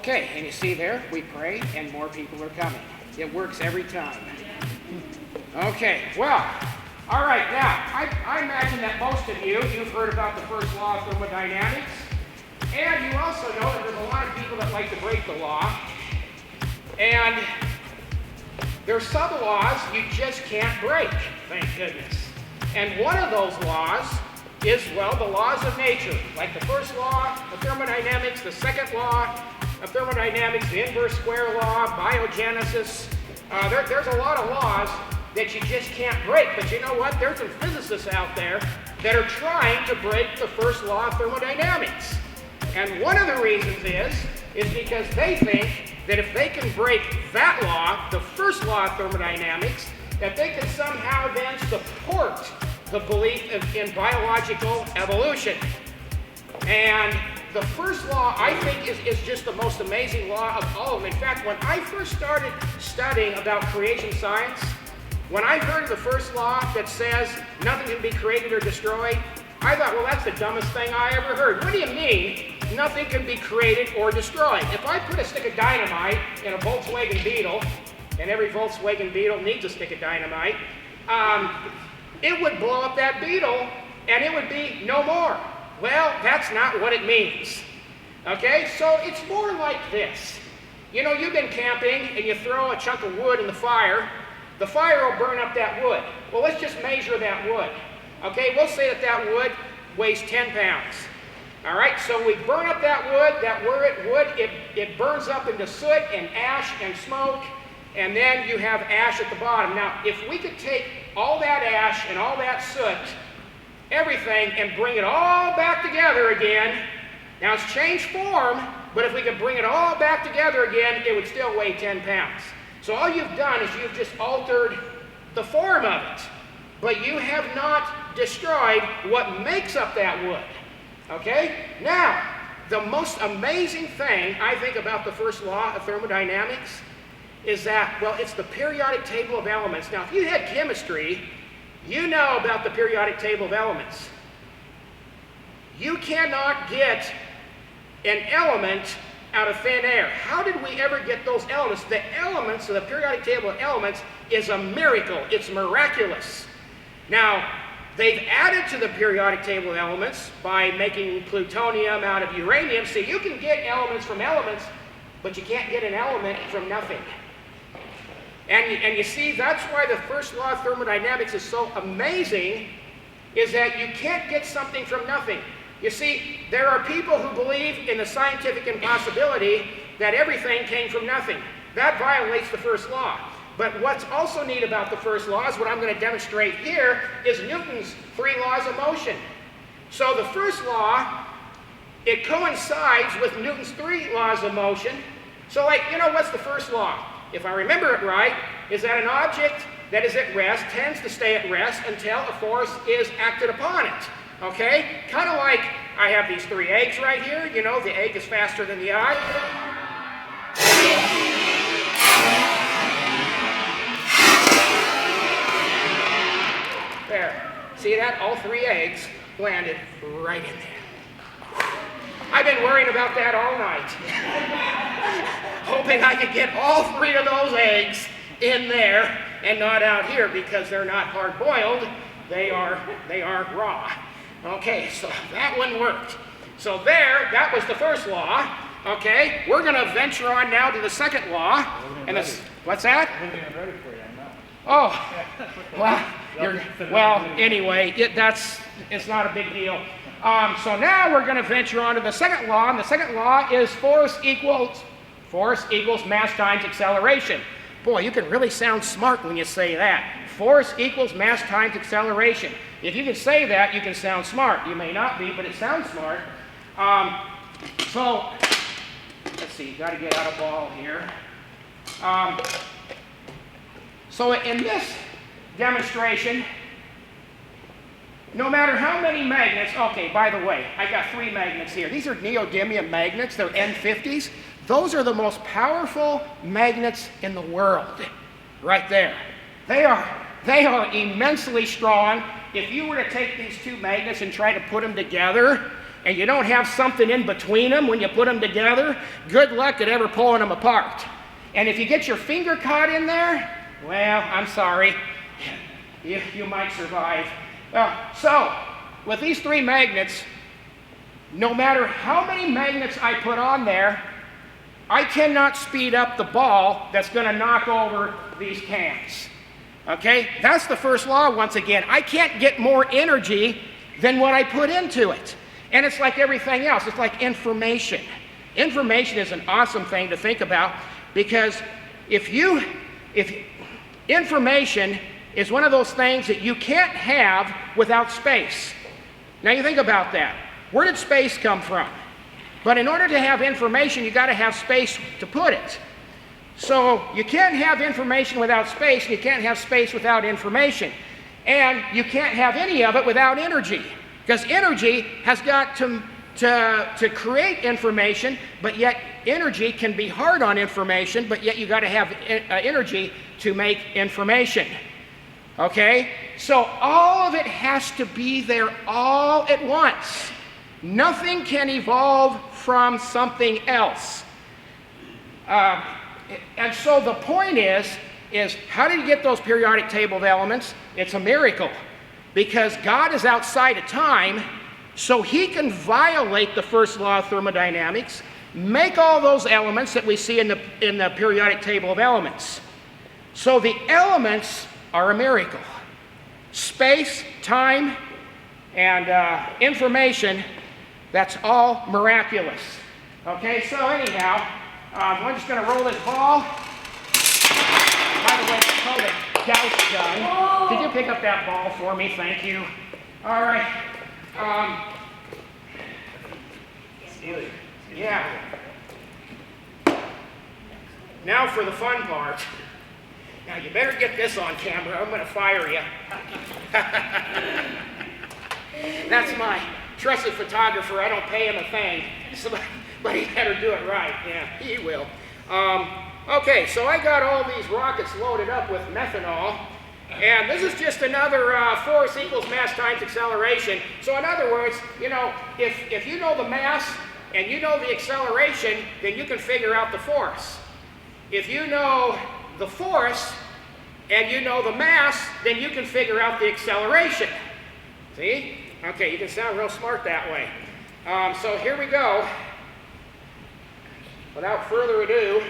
Okay, and you see there, we pray and more people are coming. It works every time. Okay, well, all right, now, I imagine that most of you've heard about the first law of thermodynamics, and you also know that there's a lot of people that like to break the law, and there's some laws you just can't break, thank goodness. And one of those laws is, well, the laws of nature, like the first law of thermodynamics, the second law of thermodynamics, the inverse square law, biogenesis. There's a lot of laws that you just can't break. But you know what? There's some physicists out there that are trying to break the first law of thermodynamics. And one of the reasons is because they think that if they can break that law, the first law of thermodynamics, that they can somehow then support the belief in biological evolution. And the first law, I think, is just the most amazing law of all of them. In fact, when I first started studying about creation science, when I heard of the first law that says nothing can be created or destroyed, I thought, well, that's the dumbest thing I ever heard. What do you mean, nothing can be created or destroyed? If I put a stick of dynamite in a Volkswagen Beetle, and every Volkswagen Beetle needs a stick of dynamite, it would blow up that Beetle, and it would be no more. Well, that's not what it means. Okay, so it's more like this. You know, you've been camping, and you throw a chunk of wood in the fire will burn up that wood. Well, let's just measure that wood. Okay, we'll say that wood weighs 10 pounds. All right, so we burn up that wood, it burns up into soot and ash and smoke, and then you have ash at the bottom. Now, if we could take all that ash and all that soot, everything, and bring it all back together again, now it's changed form, but if we could bring it all back together again, it would still weigh 10 pounds. So all you've done is you've just altered the form of it, but you have not destroyed what makes up that wood. Okay? Now, the most amazing thing I think about the first law of thermodynamics is that, well, it's the periodic table of elements. Now, if you had chemistry, you know about the periodic table of elements. You cannot get an element out of thin air. How did we ever get those elements? The elements of the periodic table of elements is a miracle. It's miraculous. Now, they've added to the periodic table of elements by making plutonium out of uranium. So you can get elements from elements, but you can't get an element from nothing. And you see, that's why the first law of thermodynamics is so amazing, is that you can't get something from nothing. You see, there are people who believe in the scientific impossibility that everything came from nothing. That violates the first law. But what's also neat about the first law is what I'm going to demonstrate here is Newton's 3 laws of motion. So the first law, it coincides with Newton's 3 laws of motion. So like, you know, what's the first law? If I remember it right, is that an object that is at rest tends to stay at rest until a force is acted upon it. Okay? Kind of like I have these 3 eggs right here. You know, the egg is faster than the eye. There. See that? All 3 eggs landed right in there. I've been worrying about that all night. Hoping I could get all 3 of those eggs in there and not out here because they're not hard-boiled. They are raw. Okay, so that one worked. So there, that was the first law. Okay, we're going to venture on now to the second law. And what's that? Ready for you, I know. Well, anyway, it's not a big deal. So now we're going to venture on to the second law, and the second law is force equals mass times acceleration. Boy, you can really sound smart when you say that. Force equals mass times acceleration. If you can say that, you can sound smart. You may not be, but it sounds smart. So, let's see, got to get out a ball here. So in this demonstration, no matter how many magnets, okay, by the way, I got 3 magnets here. These are neodymium magnets, they're N50s. Those are the most powerful magnets in the world, right there. They are immensely strong. If you were to take these 2 magnets and try to put them together, and you don't have something in between them when you put them together, good luck at ever pulling them apart. And if you get your finger caught in there, well, I'm sorry, you might survive. Well, so with these 3 magnets, no matter how many magnets I put on there, I cannot speed up the ball that's going to knock over these cans. Okay? That's the first law once again. I can't get more energy than what I put into it. And it's like everything else. It's like information. Information is an awesome thing to think about, because if information is one of those things that you can't have without space. Now you think about that. Where did space come from? But in order to have information, you got to have space to put it. So you can't have information without space, and you can't have space without information. And you can't have any of it without energy, because energy has got to create information, but yet energy can be hard on information, but yet you got to have energy to make information. Okay? So all of it has to be there all at once. Nothing can evolve from something else. And so the point is how did you get those periodic table of elements? It's a miracle, because God is outside of time, so he can violate the first law of thermodynamics, make all those elements that we see in the periodic table of elements. So the elements are a miracle. Space, time, and information, that's all miraculous. Okay, so anyhow, I'm just going to roll this ball. By the way, it's called a Gauss gun. Did you pick up that ball for me? Thank you. All right. Yeah. Now for the fun part. Now you better get this on camera. I'm going to fire you. That's my trusted photographer. I don't pay him a thing, but he better do it right. Yeah, he will. Okay, so I got all these rockets loaded up with methanol, and this is just another force equals mass times acceleration. So in other words, you know, if you know the mass and you know the acceleration, then you can figure out the force. If you know the force and you know the mass, then you can figure out the acceleration. See? Okay, you can sound real smart that way. So here we go. Without further ado,